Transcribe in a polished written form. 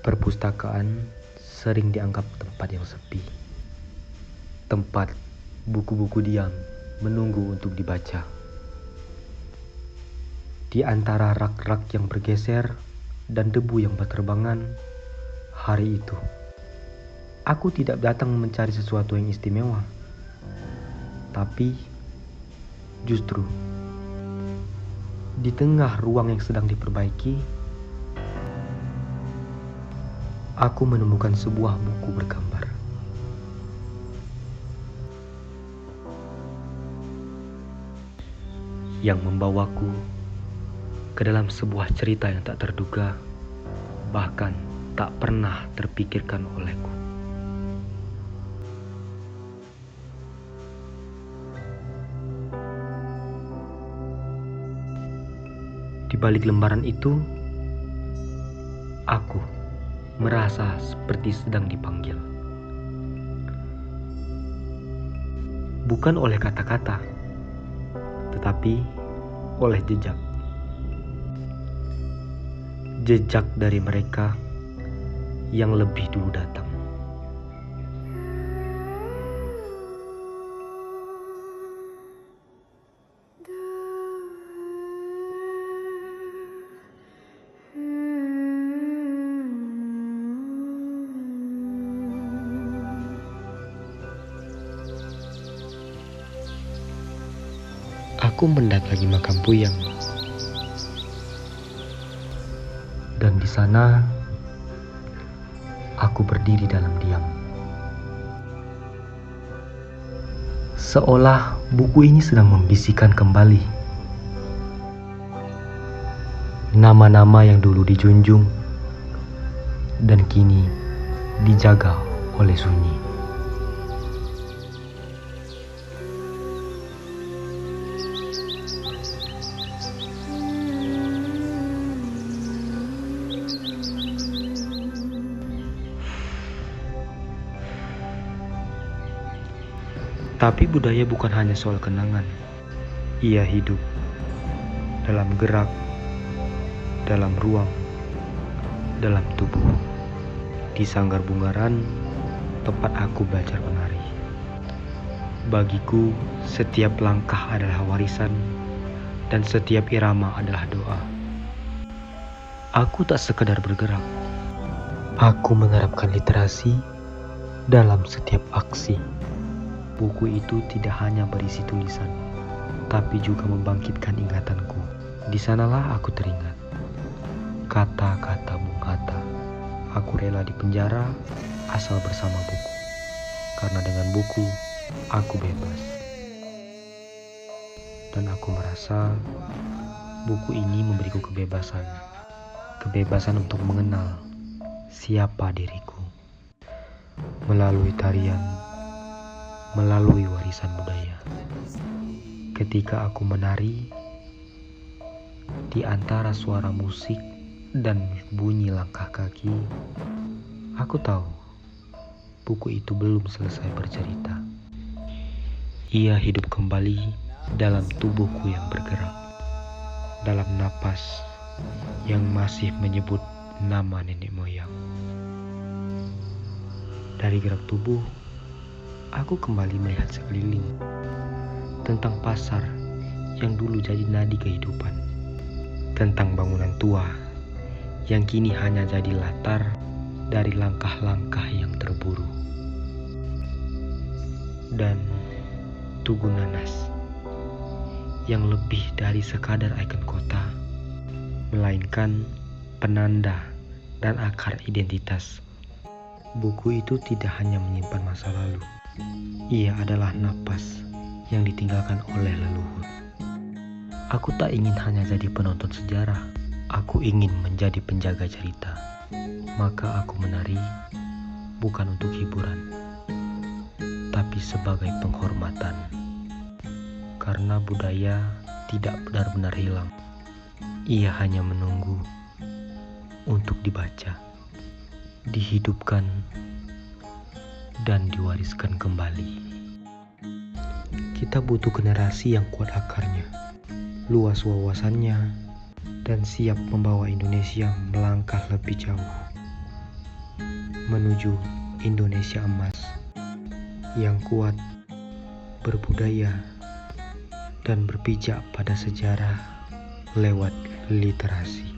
Perpustakaan sering dianggap tempat yang sepi, tempat buku-buku diam menunggu untuk dibaca. Di antara rak-rak yang bergeser dan debu yang berterbangan, hari itu aku tidak datang mencari sesuatu yang istimewa, tapi justru di tengah ruang yang sedang diperbaiki, aku menemukan sebuah buku bergambar. Yang membawaku ke dalam sebuah cerita yang tak terduga, bahkan tak pernah terpikirkan olehku. Di balik lembaran itu, aku merasa seperti sedang dipanggil. Bukan oleh kata-kata, tetapi oleh jejak. Jejak dari mereka yang lebih dulu datang. Aku mendatangi makam Puyang, dan di sana aku berdiri dalam diam. Seolah buku ini sedang membisikkan kembali nama-nama yang dulu dijunjung dan kini dijaga oleh sunyi. Tapi budaya bukan hanya soal kenangan. Ia hidup dalam gerak, dalam ruang, dalam tubuh. Di Sanggar Bungaran, tempat aku belajar menari. Bagiku, setiap langkah adalah warisan, dan setiap irama adalah doa. Aku tak sekedar bergerak. Aku menerapkan literasi dalam setiap aksi. Buku itu tidak hanya berisi tulisan, tapi juga membangkitkan ingatanku. Di sanalah aku teringat kata-kata Bung Hatta. Aku rela di penjara asal bersama buku, karena dengan buku aku bebas. Dan aku merasa buku ini memberiku kebebasan. Kebebasan untuk mengenal siapa diriku melalui tarian, melalui warisan budaya. Ketika aku menari, di antara suara musik dan bunyi langkah kaki, aku tahu buku itu belum selesai bercerita. Ia hidup kembali dalam tubuhku yang bergerak, dalam napas yang masih menyebut nama nenek moyang. Dari gerak tubuh, aku kembali melihat sekeliling, tentang pasar yang dulu jadi nadi kehidupan, tentang bangunan tua yang kini hanya jadi latar dari langkah-langkah yang terburu, dan Tugu Nanas yang lebih dari sekadar ikon kota, melainkan penanda dan akar identitas. Buku itu tidak hanya menyimpan masa lalu, ia adalah napas yang ditinggalkan oleh leluhur. Aku tak ingin hanya jadi penonton sejarah, aku ingin menjadi penjaga cerita. Maka aku menari bukan untuk hiburan, tapi sebagai penghormatan. Karena budaya tidak benar-benar hilang, ia hanya menunggu untuk dibaca, dihidupkan, dan diwariskan kembali. Kita butuh generasi yang kuat akarnya, luas wawasannya, dan siap membawa Indonesia melangkah lebih jauh. menuju Indonesia emas yang kuat, berbudaya, dan berpijak pada sejarah lewat literasi.